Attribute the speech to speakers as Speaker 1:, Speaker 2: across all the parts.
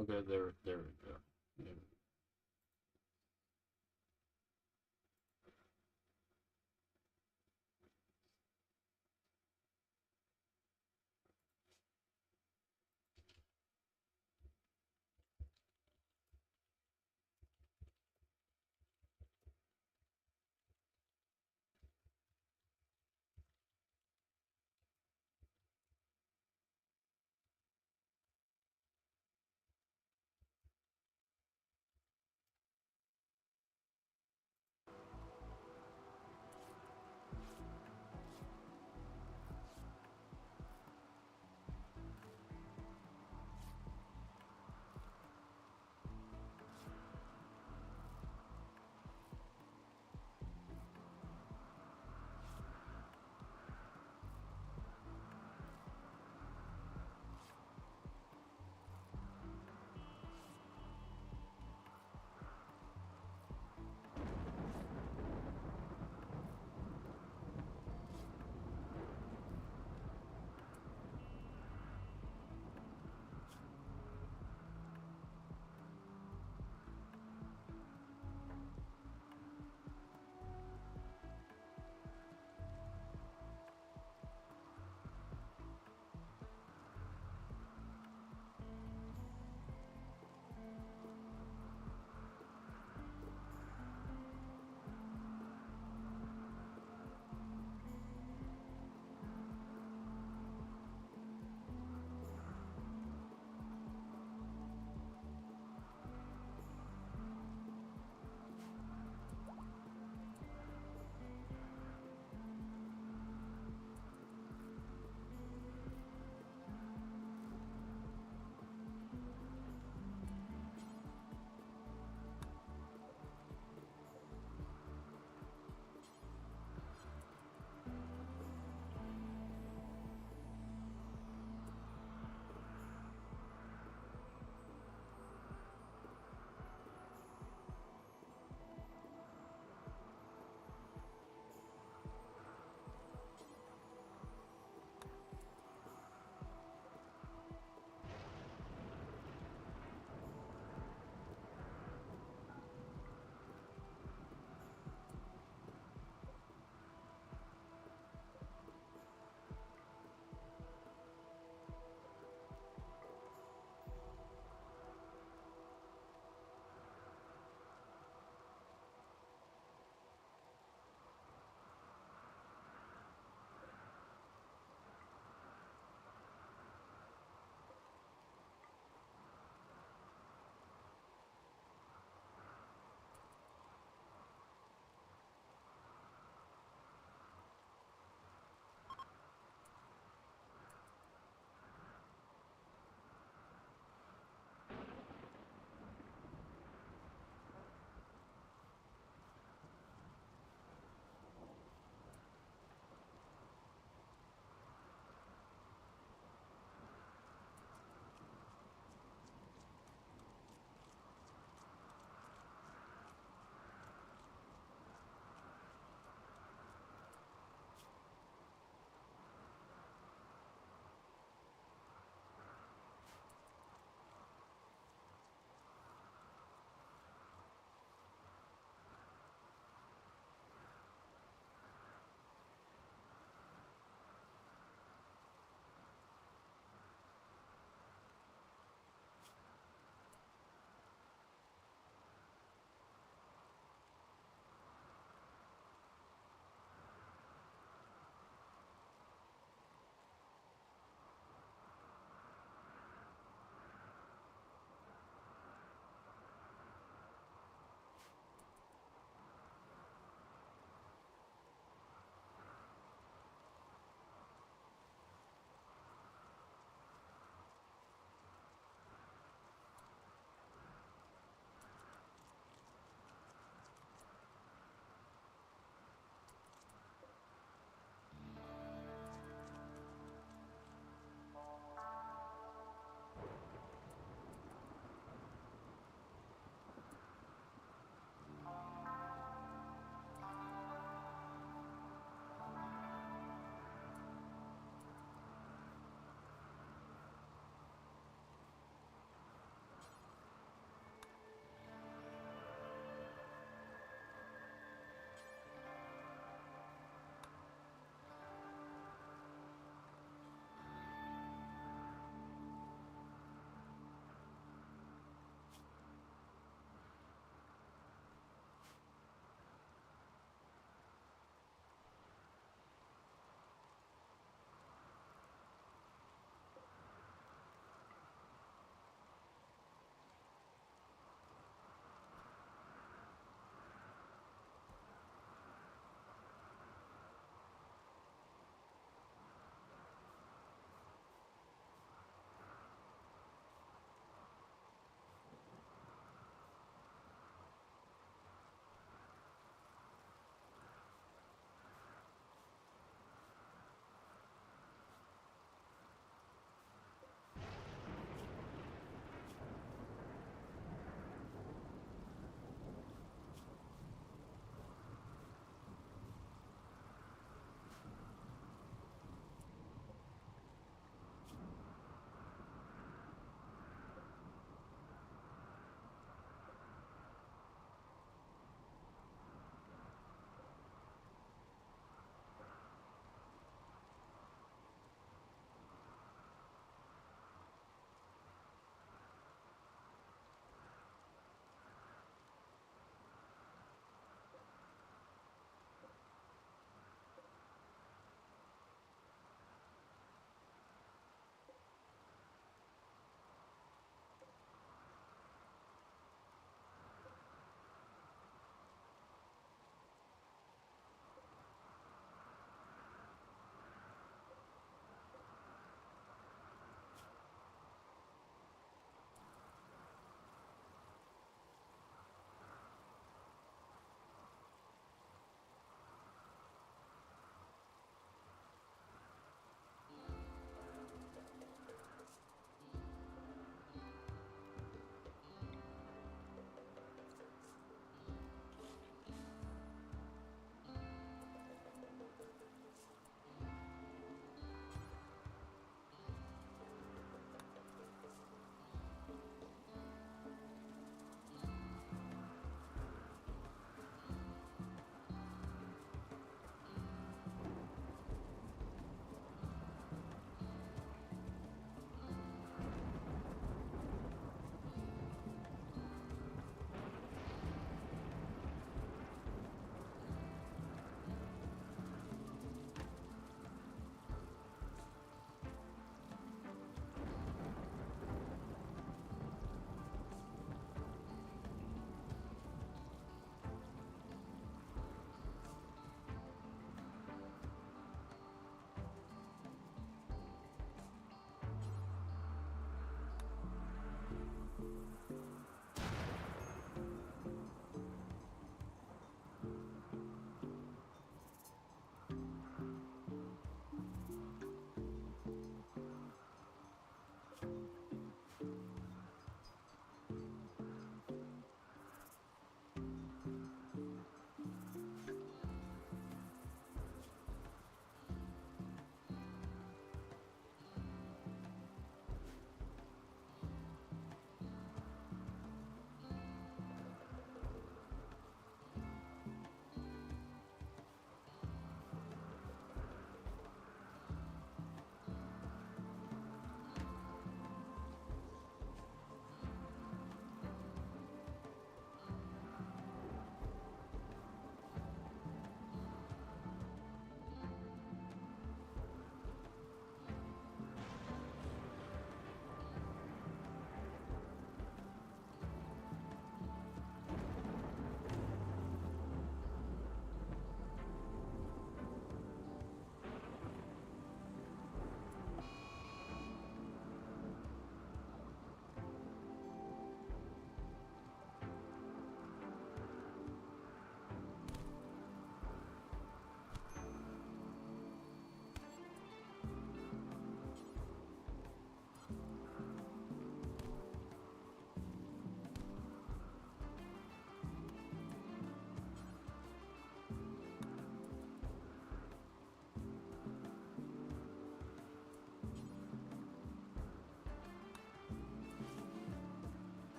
Speaker 1: Okay, there we go. Yeah.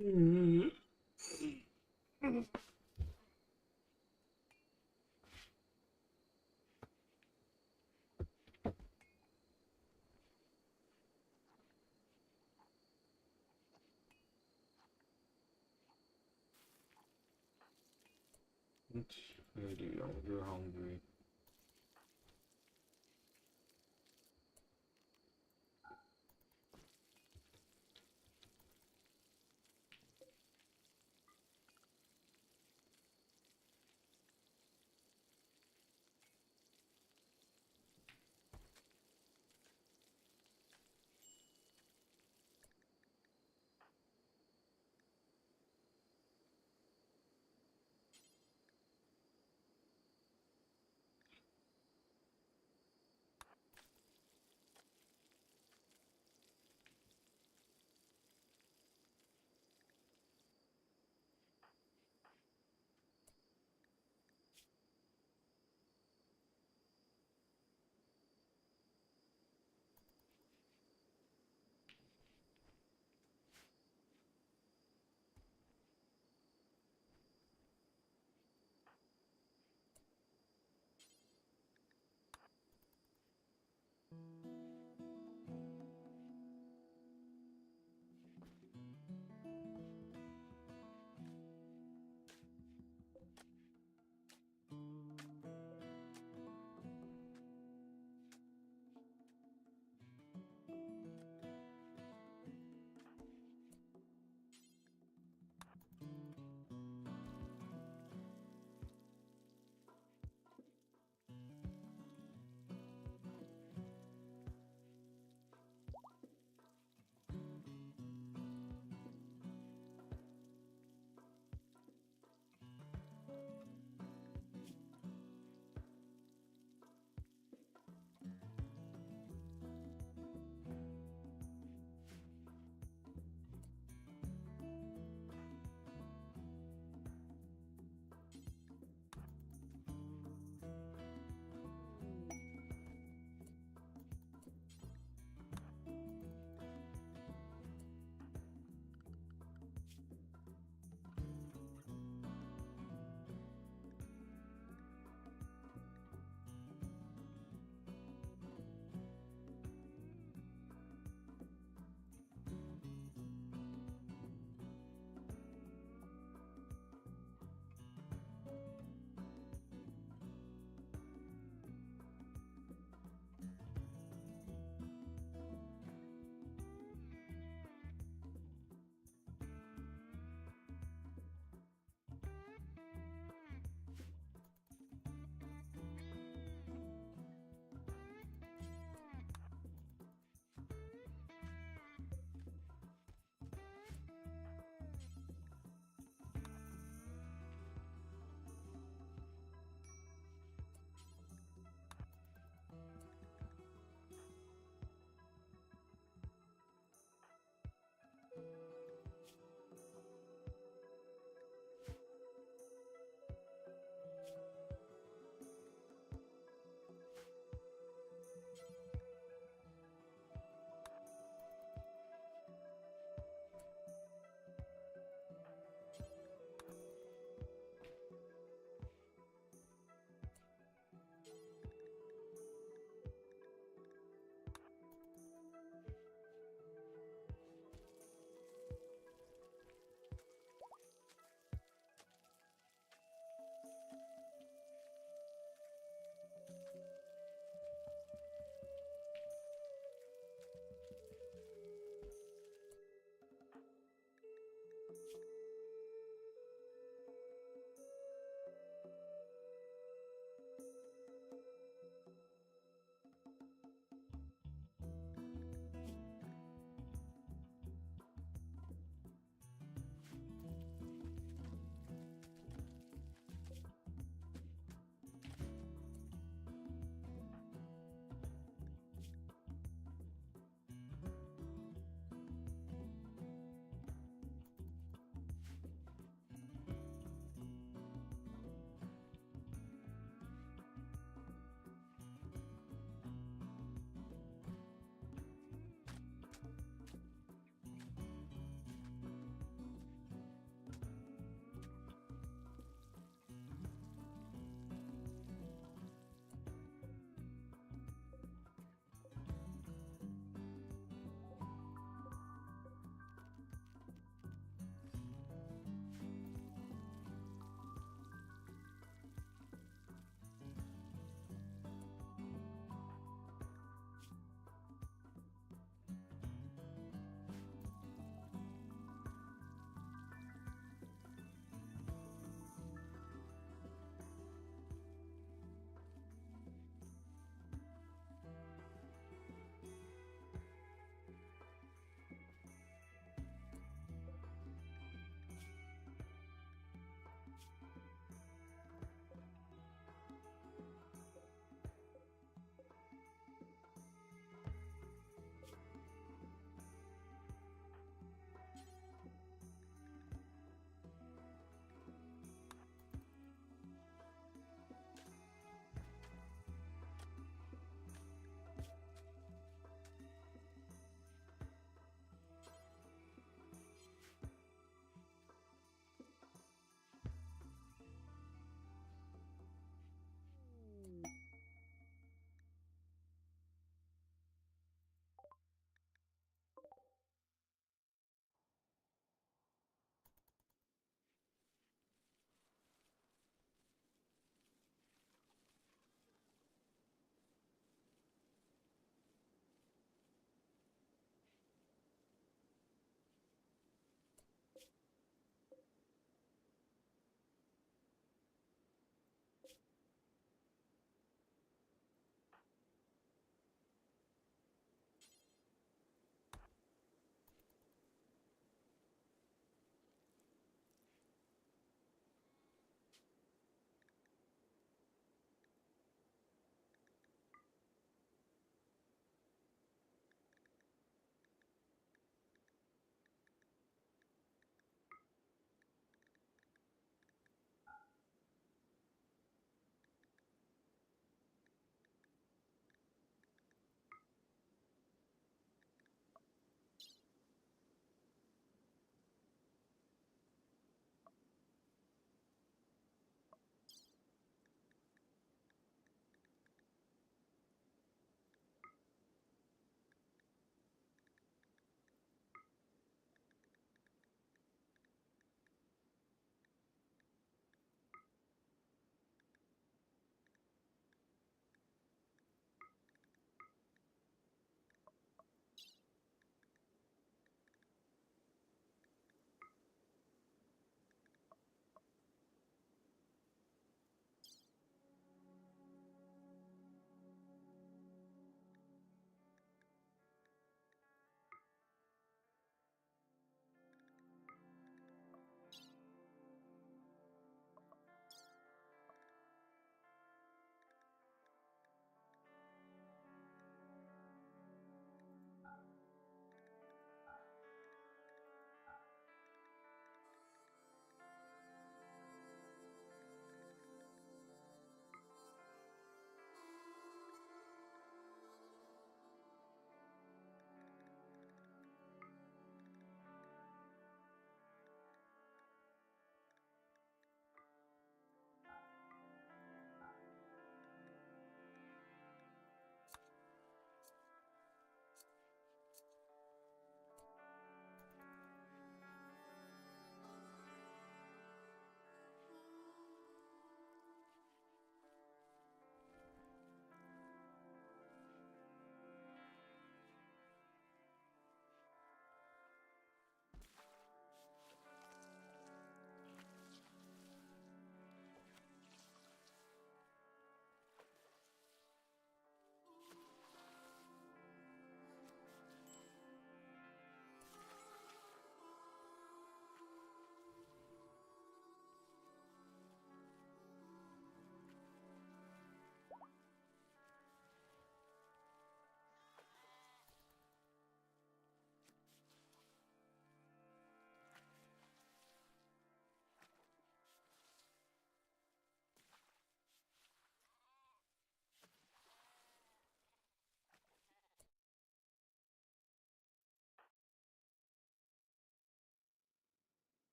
Speaker 1: 嗯。It's really you're hungry.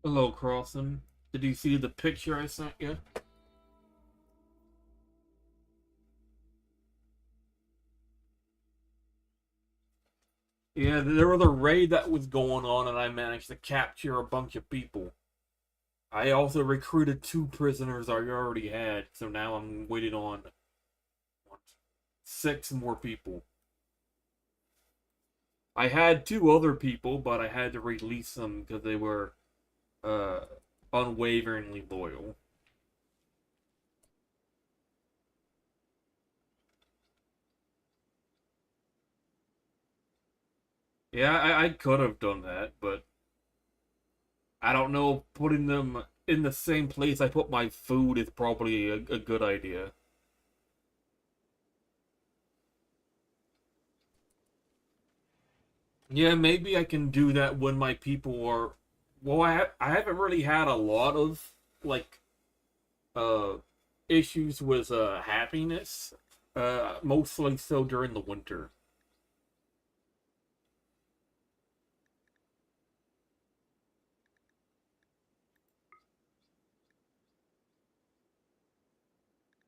Speaker 1: Hello, Carlson. Did you see the picture I sent you? Yeah, there was a raid that was going on, and I managed to capture a bunch of people. I also recruited 2 prisoners I already had, so now I'm waiting on what, 6 more people. I had 2 other people, but I had to release them because they were uh, unwaveringly loyal. Yeah, I could have done that, but I don't know. Putting them in the same place I put my food is probably a good idea. Yeah, maybe I can do that when my people are. Well, I haven't really had a lot of like uh issues with happiness. Mostly so during the winter.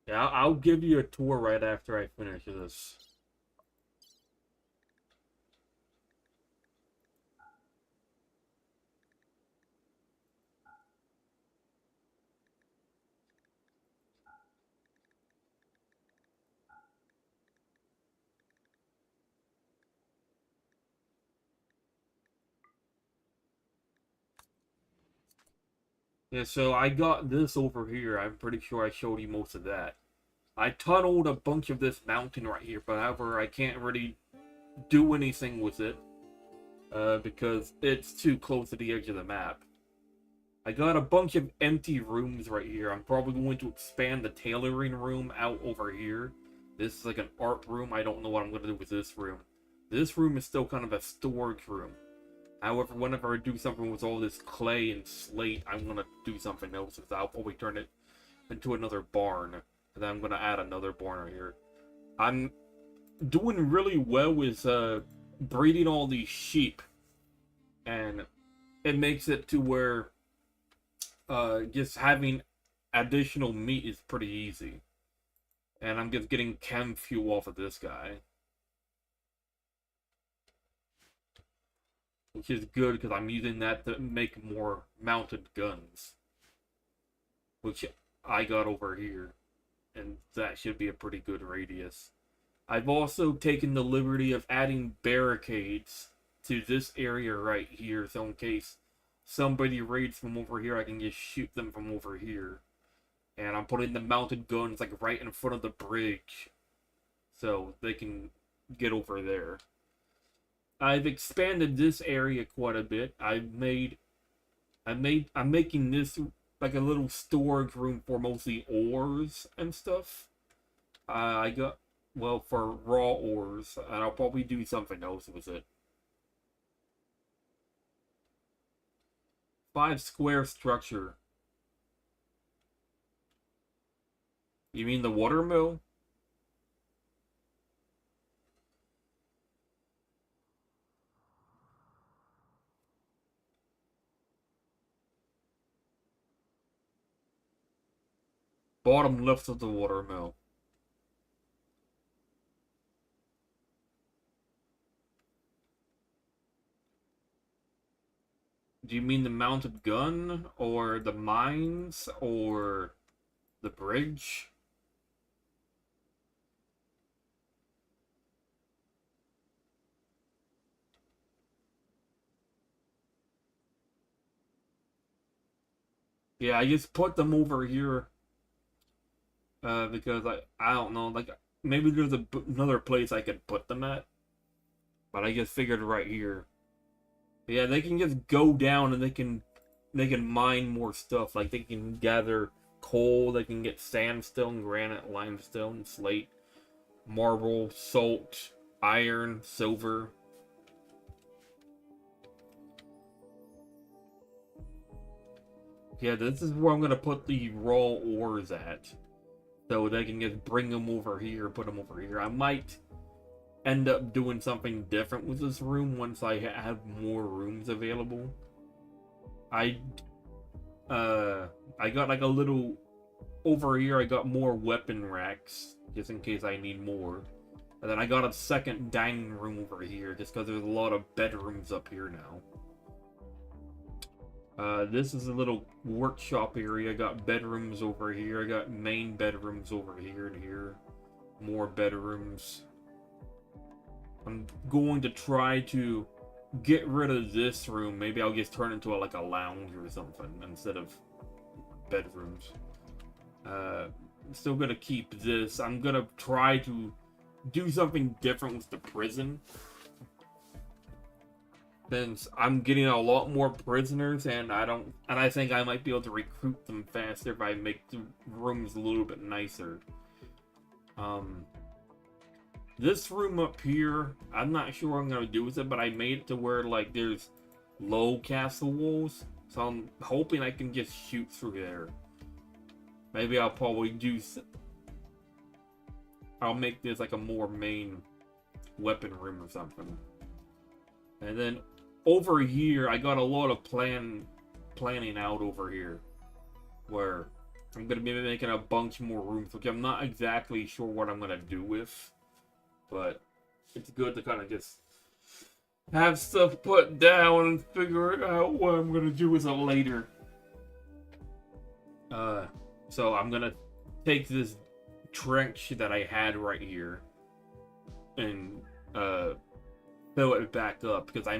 Speaker 1: Yeah, I'll give you a tour right after I finish this. Yeah, so I got this over here. I'm pretty sure I showed you most of that. I tunneled a bunch of this mountain right here, but however, I can't really do anything with it because it's too close to the edge of the map. I got a bunch of empty rooms right here. I'm probably going to expand the tailoring room out over here. This is like an art room. I don't know what I'm going to do with this room. This room is still kind of a storage room. However, whenever I do something with all this clay and slate, I'm going to do something else. I'll probably turn it into another barn. And then I'm going to add another barn right here. I'm doing really well with breeding all these sheep. And it makes it to where just having additional meat is pretty easy. And I'm just getting chem fuel off of this guy. Which is good because I'm using that to make more mounted guns. Which I got over here. And that should be a pretty good radius. I've also taken the liberty of adding barricades to this area right here. So in case somebody raids from over here, I can just shoot them from over here. And I'm putting the mounted guns like right in front of the bridge so they can get over there. I've expanded this area quite a bit. I'm making this like a little storage room for mostly ores and stuff. I got well for raw ores, and I'll probably do something else with it. 5 square structure. You mean the water mill? Bottom left of the water mill. Do you mean the mounted gun, or the mines, or the bridge? Yeah, I just put them over here because I don't know, like maybe there's another place I could put them at, but I just figured right here. Yeah, they can just go down and they can mine more stuff. Like they can gather coal, they can get sandstone, granite, limestone, slate, marble, salt, iron, silver. Yeah, this is where I'm gonna put the raw ores at. So they can just bring them over here, put them over here. I might end up doing something different with this room once I have more rooms available. I I got like a little over here. I got more weapon racks just in case I need more. And then I got a second dining room over here just because there's a lot of bedrooms up here now. This is a little workshop area. I got bedrooms over here. I got main bedrooms over here and here. More bedrooms. I'm going to try to get rid of this room. Maybe I'll just turn it into like a lounge or something instead of bedrooms. I'm still gonna keep this. I'm gonna try to do something different with the prison. Since I'm getting a lot more prisoners, and I think I might be able to recruit them faster if I make the rooms a little bit nicer. This room up here, I'm not sure what I'm gonna do with it, but I made it to where like there's low castle walls, so I'm hoping I can just shoot through there. Maybe I'll probably do. I'll make this like a more main weapon room or something, and then. Over here, I got a lot of planning out over here, where I'm gonna be making a bunch more rooms, which I'm not exactly sure what I'm gonna do with, but it's good to kind of just have stuff put down and figure out what I'm gonna do with it later. So I'm gonna take this trench that I had right here and fill it back up, because I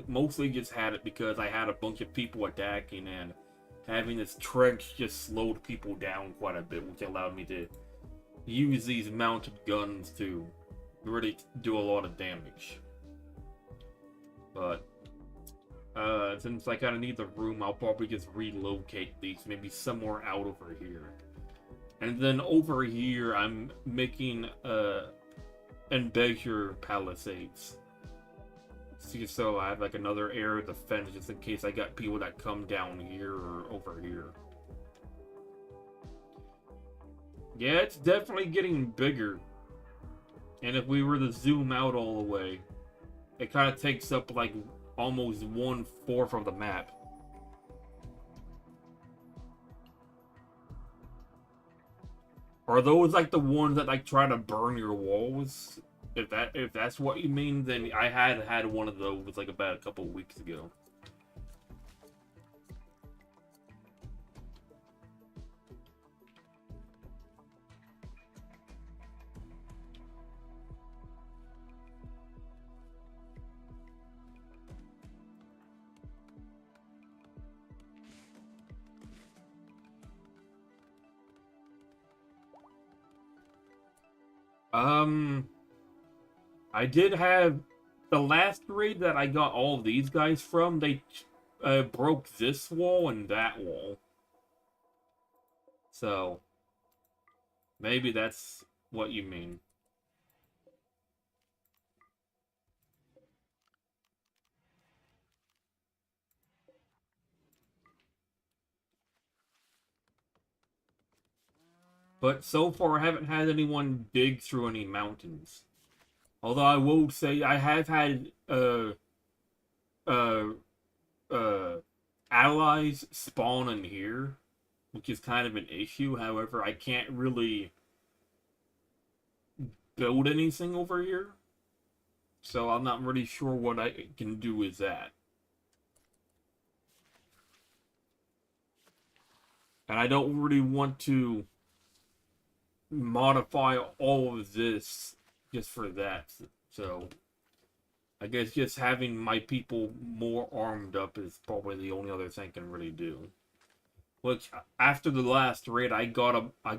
Speaker 1: mostly just had it because I had a bunch of people attacking, and having this trench just slowed people down quite a bit, which allowed me to use these mounted guns to really do a lot of damage. But since I kind of need the room, I'll probably just relocate these maybe somewhere out over here. And then over here, I'm making embasure palisades. So I have like another area of defense just in case I got people that come down here or over here. Yeah, it's definitely getting bigger. And if we were to zoom out all the way, it kind of takes up like almost 1/4 of the map. Are those like the ones that like try to burn your walls? If that's what you mean, then I had one of those like about a couple of weeks ago. I did have the last raid that I got all of these guys from. They broke this wall and that wall. So maybe that's what you mean. But so far, I haven't had anyone dig through any mountains. Although I will say I have had uh, allies spawn in here, which is kind of an issue. However, I can't really build anything over here, so I'm not really sure what I can do with that. And I don't really want to modify all of this just for that. So I guess just having my people more armed up is probably the only other thing I can really do. Which, after the last raid, I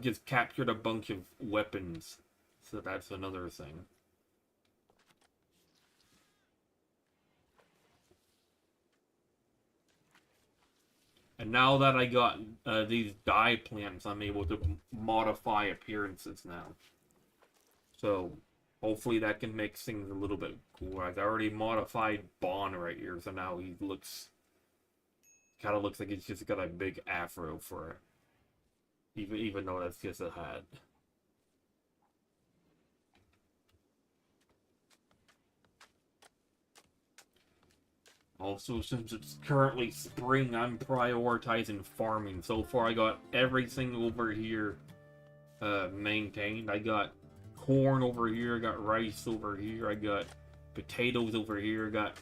Speaker 1: just captured a bunch of weapons. So that's another thing. And now that I got these dye plants, I'm able to modify appearances now. So hopefully that can make things a little bit cooler. I've already modified Bond right here, so now he kind of looks like he's just got a big afro for it. Even though that's just a hat. Also, since it's currently spring, I'm prioritizing farming. So far, I got everything over here maintained. I got corn over here, I got rice over here, I got potatoes over here, I got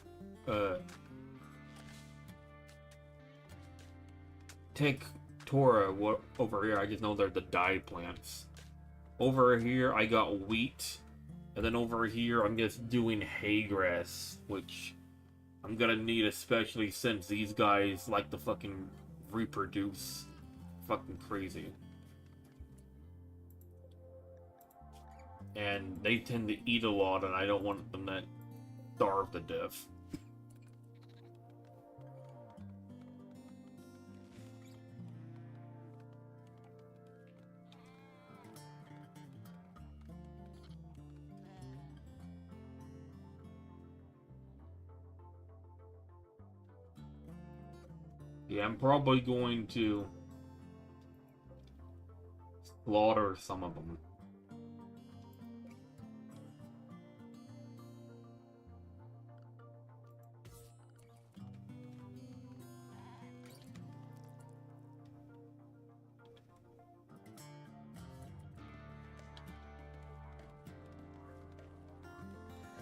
Speaker 1: Tora over here. I just know they're the dye plants. Over here, I got wheat. And then over here, I'm just doing hay grass, which I'm gonna need, especially since these guys like to fucking reproduce. Fucking crazy. And they tend to eat a lot, and I don't want them to starve to death. Yeah, I'm probably going to slaughter some of them.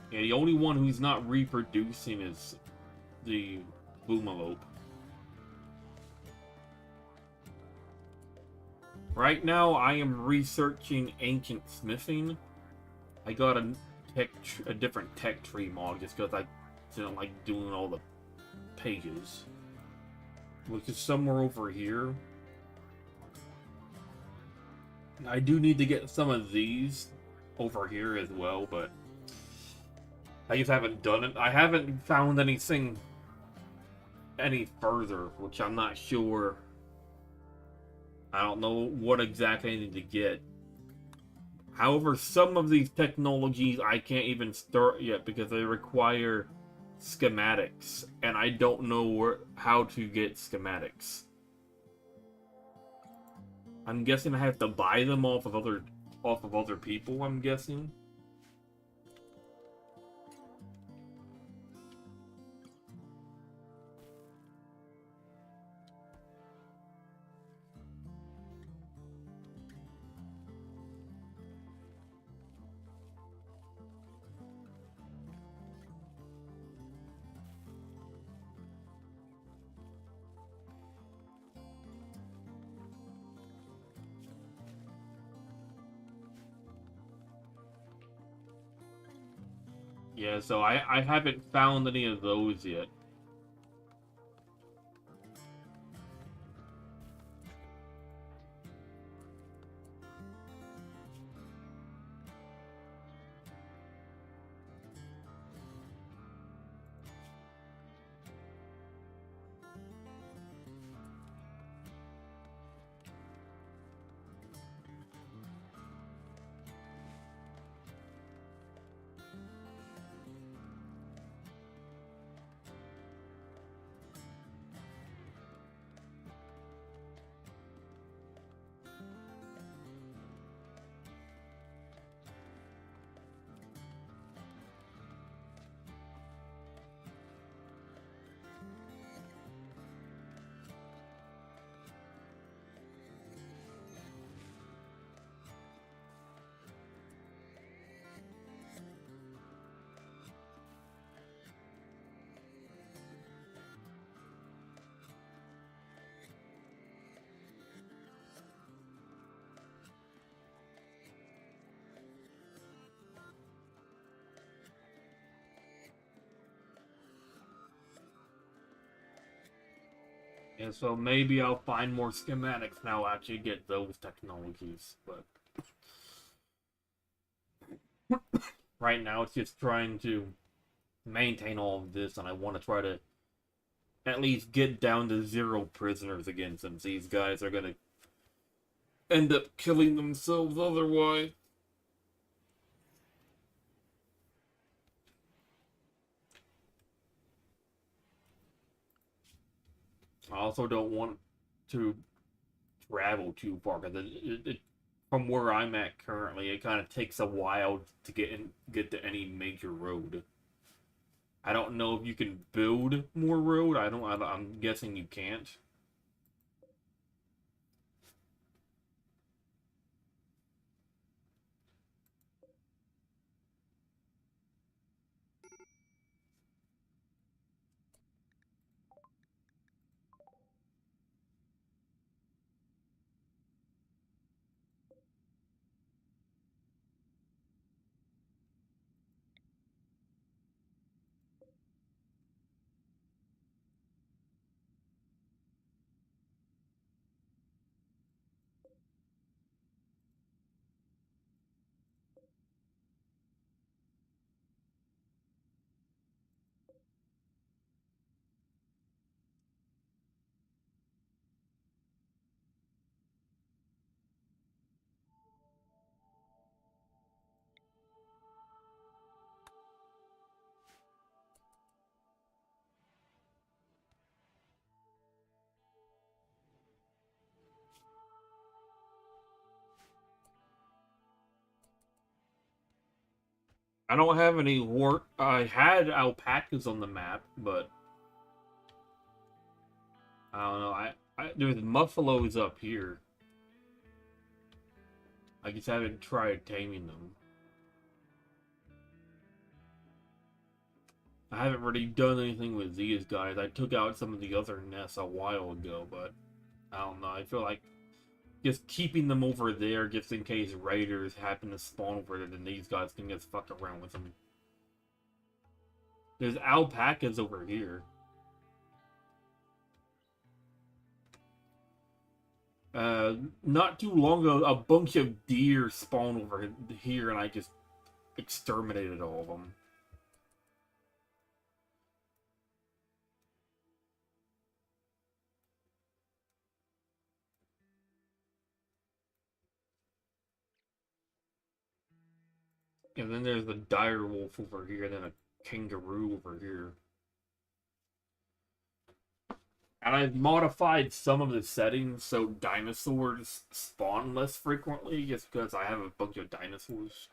Speaker 1: Yeah, the only one who's not reproducing is the Boomalope. Right now, I am researching ancient smithing. I got a different tech tree mod just because I didn't like doing all the pages. Which is somewhere over here. I do need to get some of these over here as well, but I just haven't done it. I haven't found anything any further, which I'm not sure. I don't know what exactly I need to get. However, some of these technologies I can't even start yet because they require schematics, and I don't know how to get schematics. I'm guessing I have to buy them off of other people, I'm guessing. Yeah, so I haven't found any of those yet. And so maybe I'll find more schematics and I'll actually get those technologies. But right now it's just trying to maintain all of this, and I want to try to at least get down to 0 prisoners again, since these guys are gonna end up killing themselves otherwise. I also don't want to travel too far because from where I'm at currently, it kind of takes a while to get to any major road. I don't know if you can build more road. I'm guessing you can't. I don't have any work. I had alpacas on the map, but I don't know. There's buffaloes up here. I just haven't tried taming them. I haven't really done anything with these guys. I took out some of the other nests a while ago, but I don't know. I feel like just keeping them over there just in case raiders happen to spawn over there, then these guys can just fuck around with them. There's alpacas over here. Not too long ago, a bunch of deer spawned over here, and I just exterminated all of them. And then there's the dire wolf over here, and then a kangaroo over here. And I've modified some of the settings so dinosaurs spawn less frequently, just because I have a bunch of dinosaurs.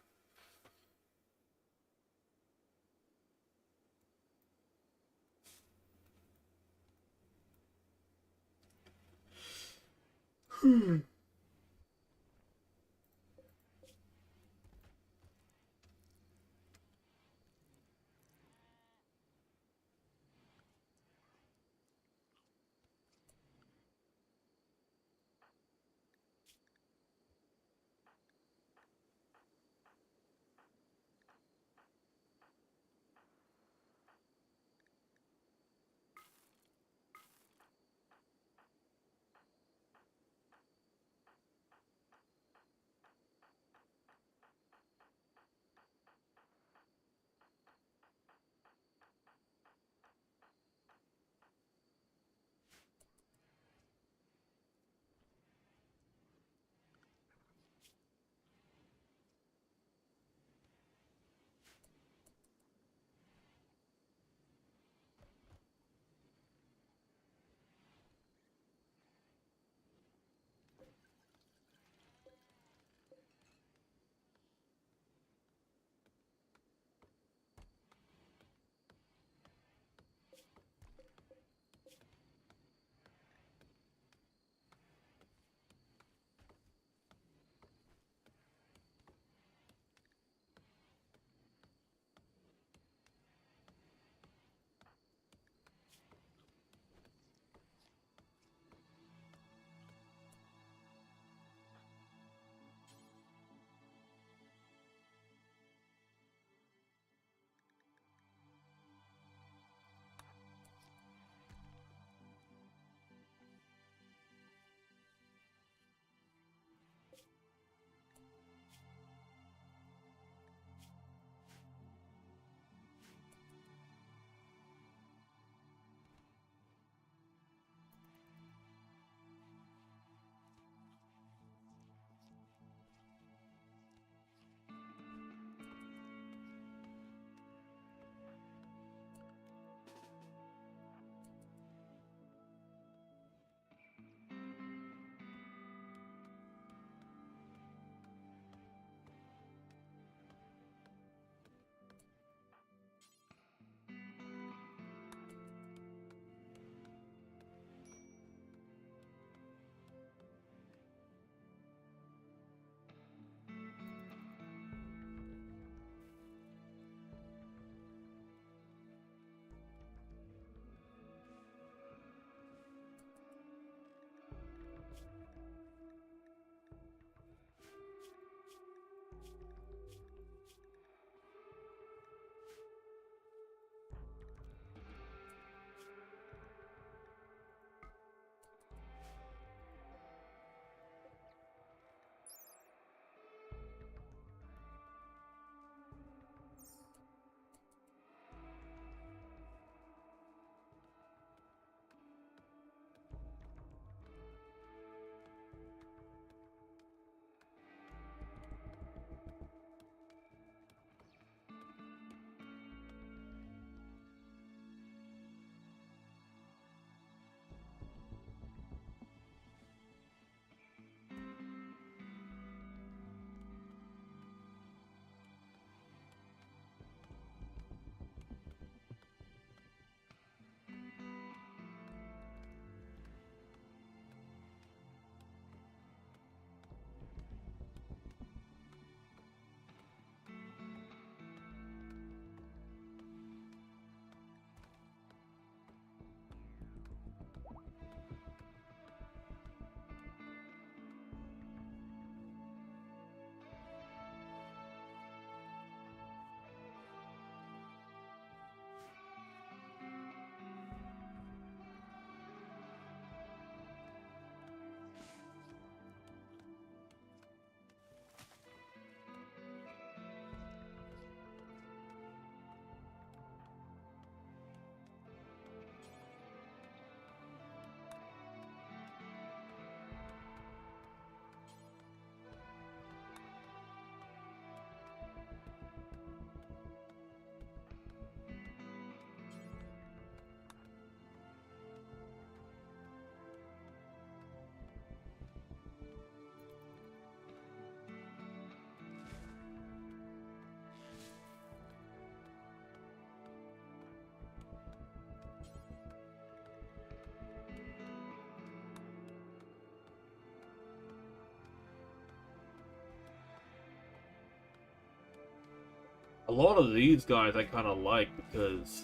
Speaker 1: lot of these guys I kind of like because,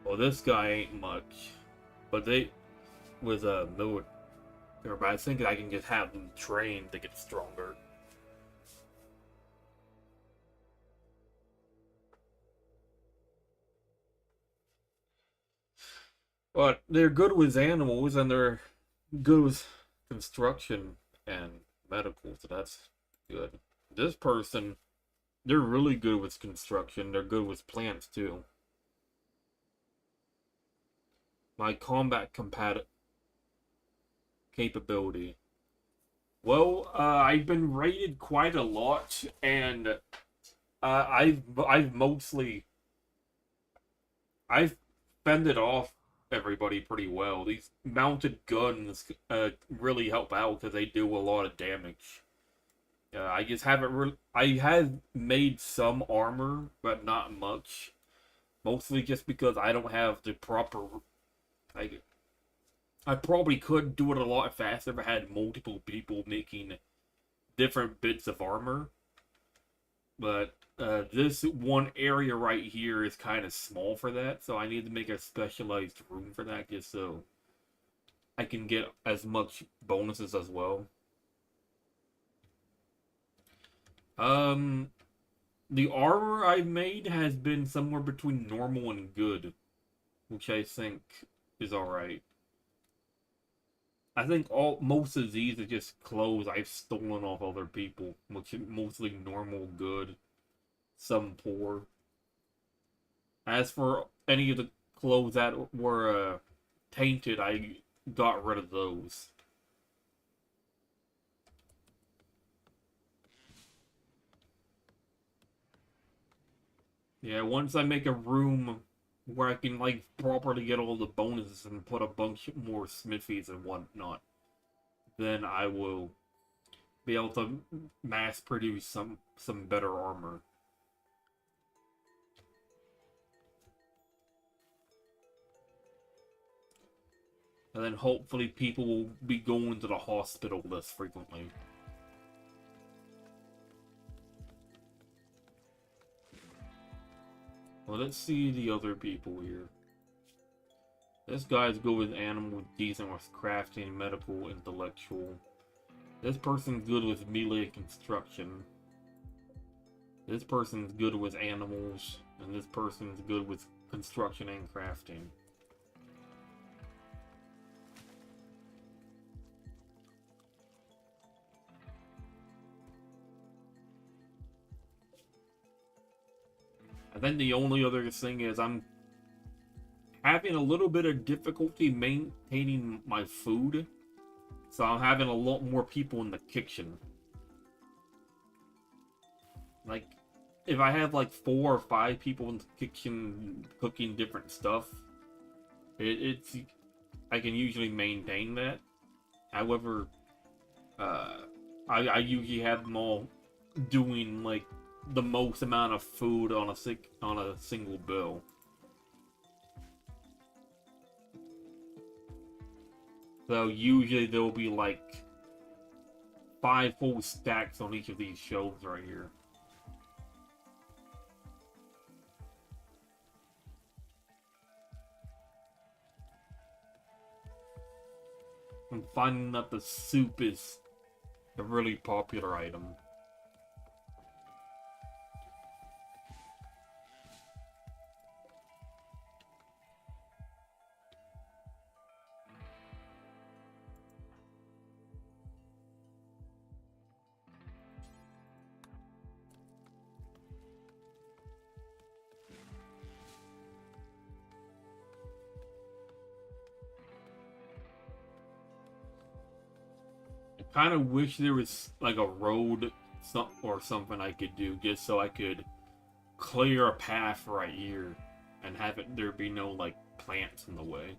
Speaker 1: well, this guy ain't much, but they was a military. But I think I can just have them trained to get stronger. But they're good with animals and they're good with construction and medical, so that's good. This person, they're really good with construction. They're good with plants too. My combat capability. Well, I've been raided quite a lot, and I've mostly I've fended off everybody pretty well. These mounted guns really help out because they do a lot of damage. I just haven't really. I have made some armor, but not much. Mostly just because I don't have the proper. Like, I probably could do it a lot faster if I had multiple people making different bits of armor. But this one area right here is kind of small for that, so I need to make a specialized room for that just so I can get as much bonuses as well. Um, the armor I've made has been somewhere between normal and good, which I think is alright. I think most of these are just clothes I've stolen off other people, which is mostly normal, good, some poor. As for any of the clothes that were tainted, I got rid of those. Yeah, once I make a room where I can like properly get all the bonuses and put a bunch more smithies and whatnot, then I will be able to mass produce some better armor. And then hopefully people will be going to the hospital less frequently. Well, let's see the other people here. This guy's good with animals, decent with crafting, medical, intellectual. This person's good with melee construction. This person's good with animals, and this person's good with construction and crafting. I think the only other thing is I'm having a little bit of difficulty maintaining my food, so I'm having a lot more people in the kitchen. Like, if I have like 4 or 5 people in the kitchen cooking different stuff, it's I can usually maintain that. However, I usually have them all doing like the most amount of food on a single bill. So usually there will be like 5 full stacks on each of these shelves right here. I'm finding that the soup is a really popular item. Kind of wish there was like a road or something I could do just so I could clear a path right here and have it there be no like plants in the way.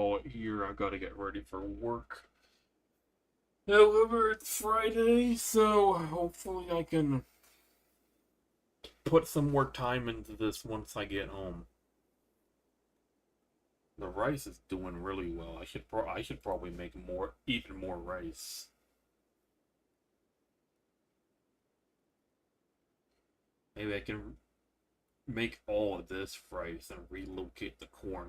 Speaker 1: Oh, here I gotta get ready for work. However, it's Friday, so hopefully I can put some more time into this once I get home. The rice is doing really well. I should probably make even more rice. Maybe I can make all of this rice and relocate the corn